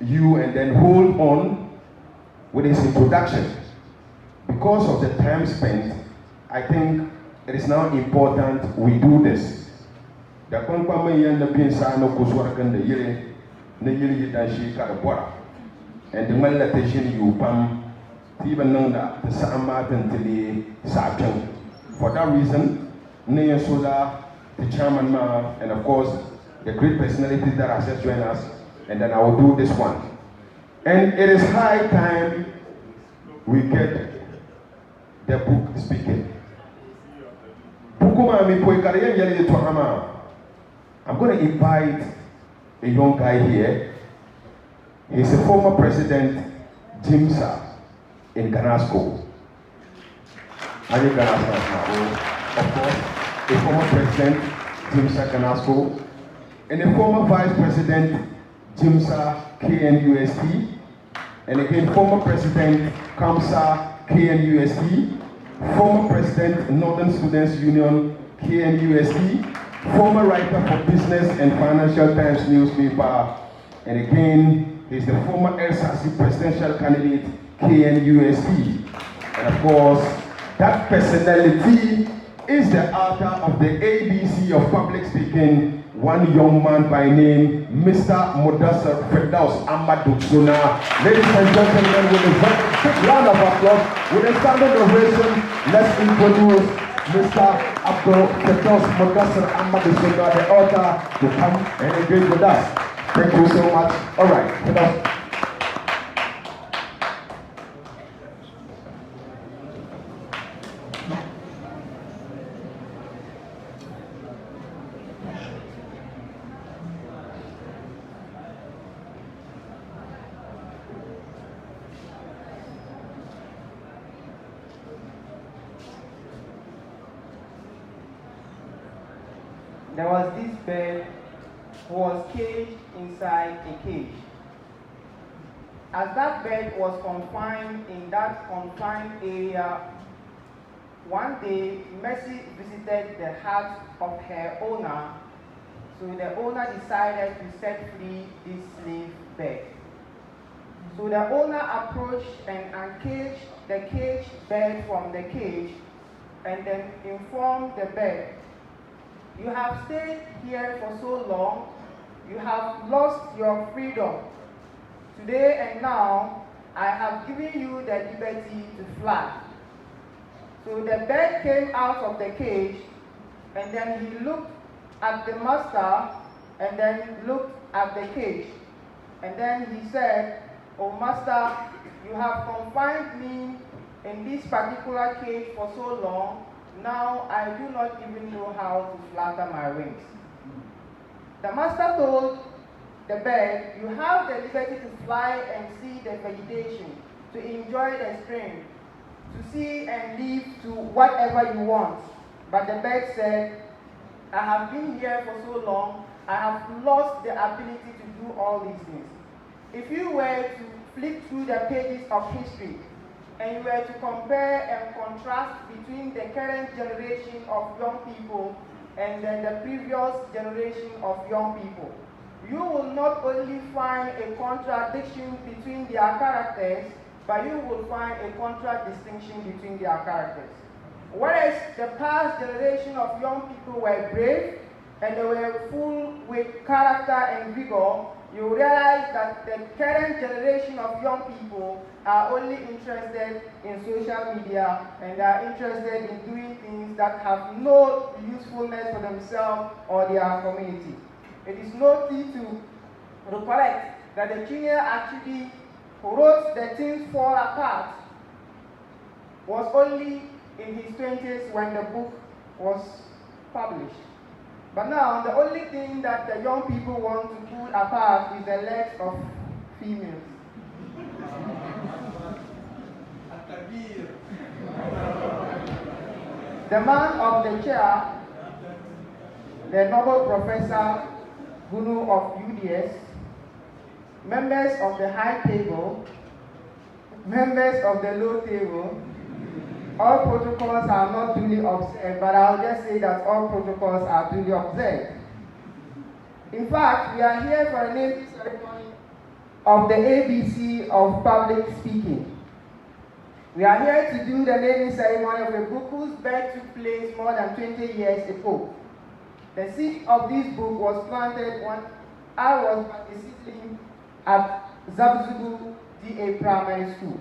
you and then hold on with his introduction. Because of the time spent, I think it is now important we do this. The company and the Pinsa no Kuswarkan the Yiri, the Yiri Dashi Karabora, and the Malatation you pam, even known that the San Martin to the Sarton. For that reason, Nea Soda, the chairman, and of course, the great personalities that have just joined us, and then I will do this one. And it is high time we get the book speaking. I'm going to invite a young guy here. He's a former president, Jimsa, in Ganasco. Are you Ganasco? Of course, a former president, Jimsa Ganasco, and a former vice president, Jimsa KNUST, and again, former president, Kamsa KNUST, former president, Northern Students Union, KNUST, former writer for Business and Financial Times newspaper, and again, he's the former LSAC presidential candidate, KNUST. And of course, that personality is the author of the ABC of public speaking, one young man by name, Mr. Mudassir Firdaws Amaduksuna. Ladies and gentlemen, with a very big round of applause, with a standing ovation, let's introduce Mr. Firdaws Mudassir Amaduksuna, the author, to come and engage with us. Thank you so much. All right, Firdaws. There was this bird who was caged inside a cage. As that bird was confined in that confined area, one day Mercy visited the hut of her owner, so the owner decided to set free this slave bird. So the owner approached and uncaged the caged bird from the cage and then informed the bird, "You have stayed here for so long, you have lost your freedom. Today and now, I have given you the liberty to fly." So the bird came out of the cage, and then he looked at the master, and then looked at the cage. And then he said, "Oh master, you have confined me in this particular cage for so long, now I do not even know how to flatter my wings." The master told the bird, "You have the liberty to fly and see the vegetation, to enjoy the spring, to see and live to whatever you want." But the bird said, "I have been here for so long, I have lost the ability to do all these things." If you were to flip through the pages of history, and you were to compare and contrast between the current generation of young people and then the previous generation of young people, you will not only find a contradiction between their characters, but you will find a contradistinction between their characters. Whereas the past generation of young people were brave and they were full with character and vigor, you realize that the current generation of young people are only interested in social media and are interested in doing things that have no usefulness for themselves or their community. It is noteworthy to recollect that the junior actually who wrote The Things Fall Apart was only in his 20s when the book was published. But now, the only thing that the young people want to pull apart is the legs of females. The man of the chair, the Nobel Professor Gunu of UDS, members of the high table, members of the low table, all protocols are not duly observed, but I'll just say that all protocols are duly observed. In fact, we are here for a naming ceremony of the ABC of public speaking. We are here to do the naming ceremony of a book whose birth took place more than 20 years ago. The seed of this book was planted when I was a seedling at Zabzugu DA Primary School.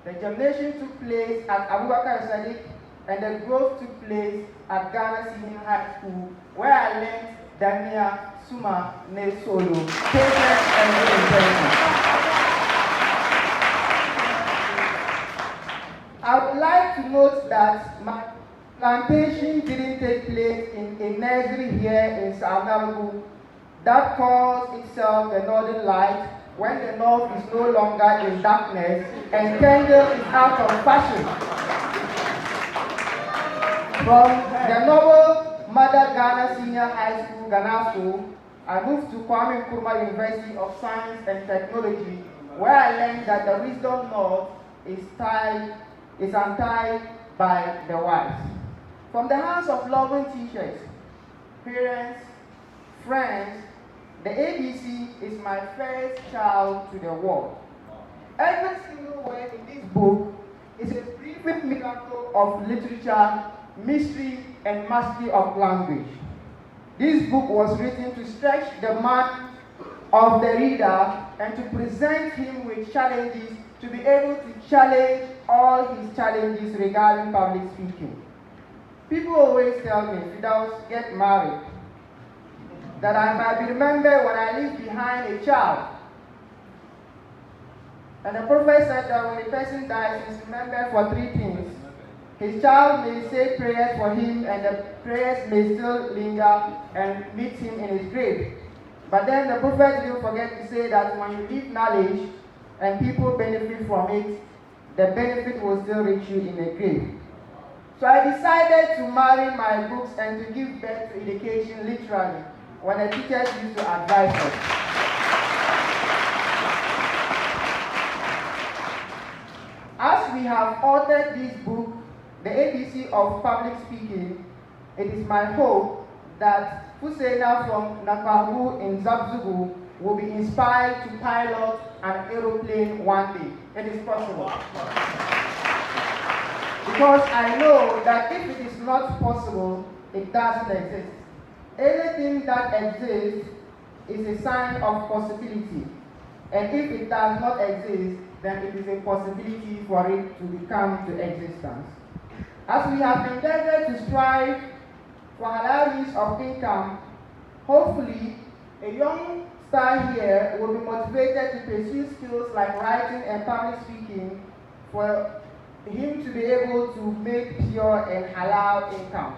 The germination took place at Abubakar Sadiq, and the growth took place at Ghana Senior High School, where I learned Damia, Suma, Ne Solo, patience, and good intention. I would like to note that my plantation didn't take place in a nursery here in South that calls itself the Northern Light, when the north is no longer in darkness and Kendall is out of fashion. From the noble Mother Ghana Senior High School, Ghana School, I moved to Kwame Nkrumah University of Science and Technology, where I learned that the wisdom north is untied by the wise. From the hands of loving teachers, parents, friends, the ABC is my first child to the world. Every single word in this book is a brief miracle of literature, mystery, and mastery of language. This book was written to stretch the mind of the reader and to present him with challenges, to be able to challenge all his challenges regarding public speaking. People always tell me, Firdaws, get married, that I might be remembered when I leave behind a child. And the prophet said that when a person dies, he's remembered for three things. His child may say prayers for him, and the prayers may still linger and meet him in his grave. But then the prophet didn't forget to say that when you leave knowledge and people benefit from it, the benefit will still reach you in the grave. So I decided to marry my books and to give birth to education literally, when the teachers used to advise us. As we have authored this book, The ABC of Public Speaking, it is my hope that Fuseina from Nakwahu in Zabzugu will be inspired to pilot an aeroplane one day. It is possible. Because I know that if it is not possible, it doesn't exist. Anything that exists is a sign of possibility. And if it does not exist, then it is a possibility for it to become to existence. As we have endeavored to strive for halal means of income, hopefully a young star here will be motivated to pursue skills like writing and public speaking for him to be able to make pure and halal income.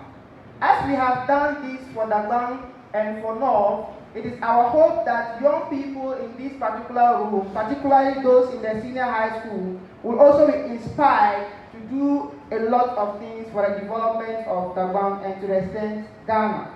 As we have done this for Dagbang and for North, it is our hope that young people in this particular room, particularly those in the senior high school, will also be inspired to do a lot of things for the development of Dagbang and to the extent Ghana.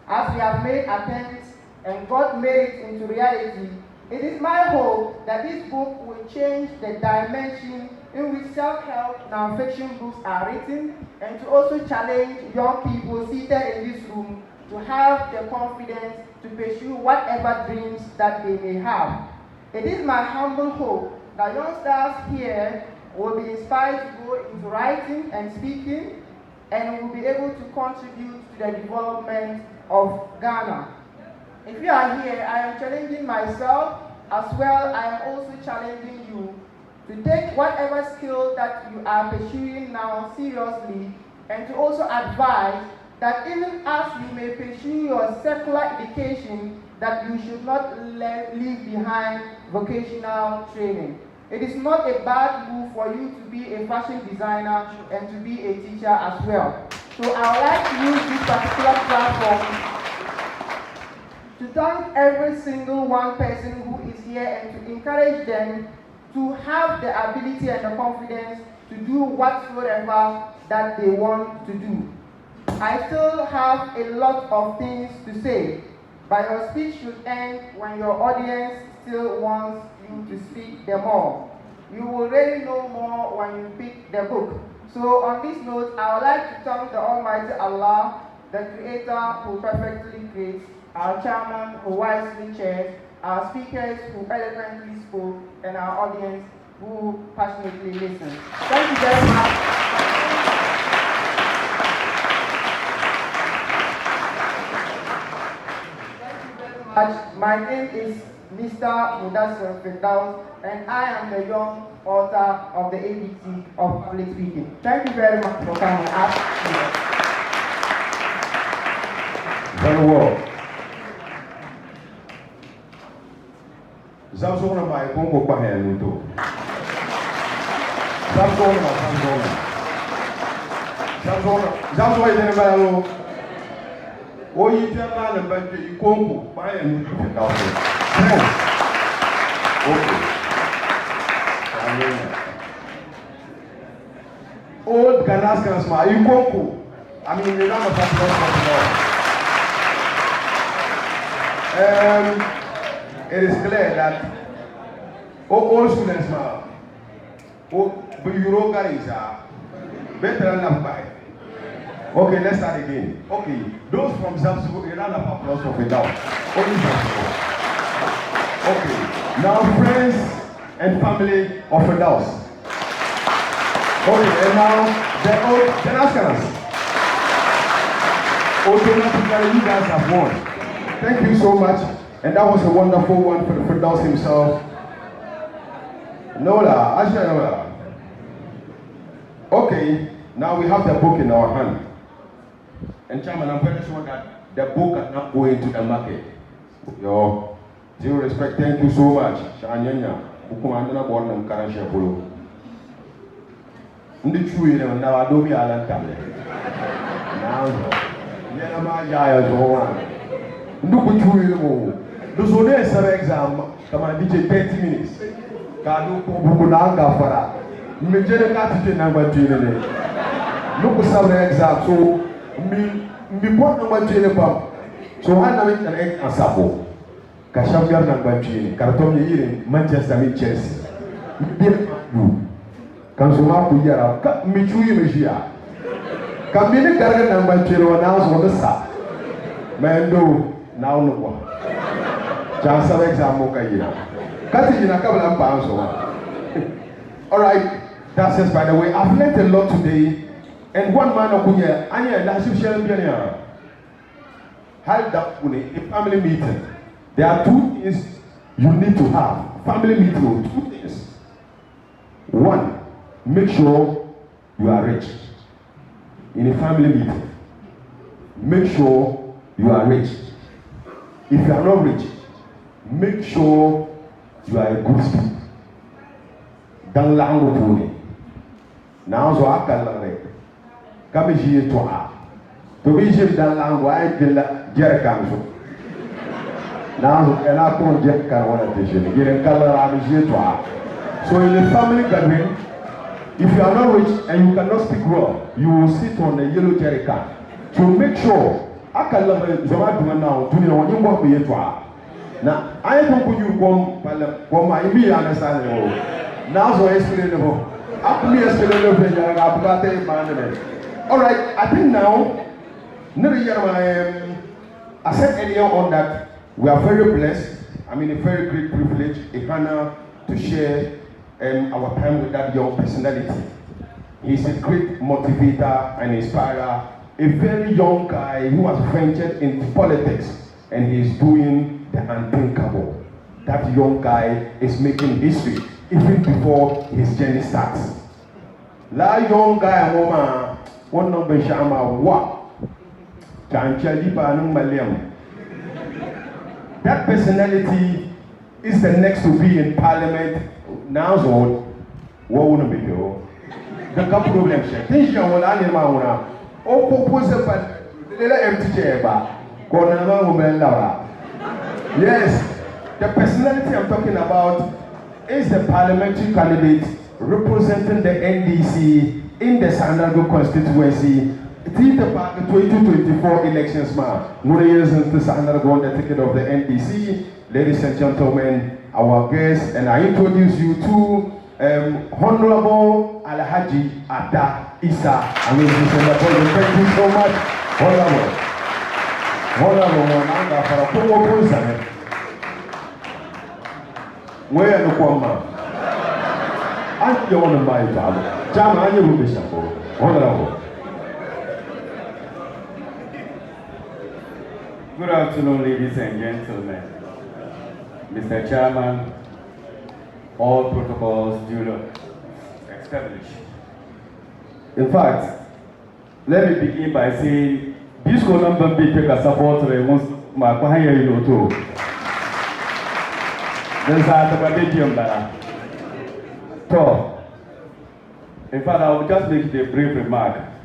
As we have made attempts and God made it into reality, it is my hope that this book will change the dimension in which self-help non-fiction books are written, and to also challenge young people seated in this room to have the confidence to pursue whatever dreams that they may have. It is my humble hope that youngsters here will be inspired to go into writing and speaking, and will be able to contribute to the development of Ghana. If you are here, I am challenging myself, as well I am also challenging you to take whatever skill that you are pursuing now seriously, and to also advise that even as you may pursue your secular education, that you should not leave behind vocational training. It is not a bad move for you to be a fashion designer and to be a teacher as well. So I would like to use this particular platform to thank every single one person who is here and to encourage them to have the ability and the confidence to do whatsoever that they want to do. I still have a lot of things to say, but your speech should end when your audience still wants you to speak them all. You will really know more when you pick the book. So on this note, I would like to thank the Almighty Allah, the Creator who perfectly creates, our chairman who wisely chairs, our speakers who eloquently spoke and our audience who passionately listened. Thank you very much. Thank you very much. My name is Mr. Mudassir Firdaws, and I am the young author of the ABC of Public Speaking. Thank you very much for coming up here. Very well. Zamzona my Congo Bahan Muto. Zamzona is in a battle. Oh, you tell man about the Congo Bahan Muto. Okay. Old Ganaskas, my Congo. I mean, the number of it is clear that all students now, Bureau guys are better than by. Okay, let's start again. Okay, those from Zamsu, a round of applause for Firdaws. Only Zamsu. Okay, now friends and family of Firdaws. Okay, and now the old Ganaskas. Automatically, you guys have won. Thank you so much. And that was a wonderful one for the Firdaws himself. Nola, Asha Nola. Okay, now we have the book in our hand. And Chairman, I'm very sure that the book cannot go into the market. Your due respect, thank you so much. Shanyanya, Bukumandana born and Karasha Bulu. Ndi chui na Adobe Alan Table. Now, Yanama Jaya Zoan. Nduku chui mo. Those who are exam, come and DJ 30 minutes. Kadu Bukunanga Fara. Major Cathy number 2. Look at some exam, so me put number 2. So I know an egg and sabo. Kashamia number 3. Karatomi in Manchester with Chelsea. Kansuma Puyara, Michui Mejia. Kamini Garden number 2 announced on the side. Mando, now no one. Chance of exam Mokayina. Cutting in a couple of pounds. Alright, that's just by the way. I've learned a lot today. And one man of Kunya, Anya, that's a champion. Held up a family meeting. There are 2 things you need to have. Family meeting, 2 things. 1, make sure you are rich. In a family meeting, make sure you are rich. If you are not rich, make sure you are a good speaker. Dans langue pour now so I can learn. Come here to her. To be here dans langue, I can Jericho. Now and I can't get Carona Tishon. Get a color I'm here to her. So in a family gathering, if you are not rich and you cannot speak well, you will sit on a yellow Jericho. So make sure I can learn Zoma now to know you won't be here to her. Now, I don't put you come my me understandable. Now, so explainable. After me explainable, I've got a man. All right, I think now, I said earlier on that we are very blessed. I mean, a very great privilege, a honor to share our time with that young personality. He's a great motivator and inspirer, a very young guy who has ventured into politics and he's doing the unthinkable. That young guy is making history even before his journey starts. La young guy, woman, one number shama wa. That personality is the next to be in parliament. Now, so what wouldn't be here? The problem, things you will animal. Oh, propose a little empty chair, yes, the personality I'm talking about is the parliamentary candidate representing the NDC in the Sandago constituency. It is the 2024 elections, Muriel into Sandago won the ticket of the NDC. Ladies and gentlemen, our guests, and I introduce you to Honorable Alhaji Atta Isa. I mean, thank you so much, Honorable. Where no kwama. I you want to buy job. Jam I will be simple. Honorable. Good afternoon, ladies and gentlemen. Mr. Chairman, all protocols duly established. In fact, let me begin by saying this will not be take a support my Pahaya too. Then in fact, I will just make a brief remark.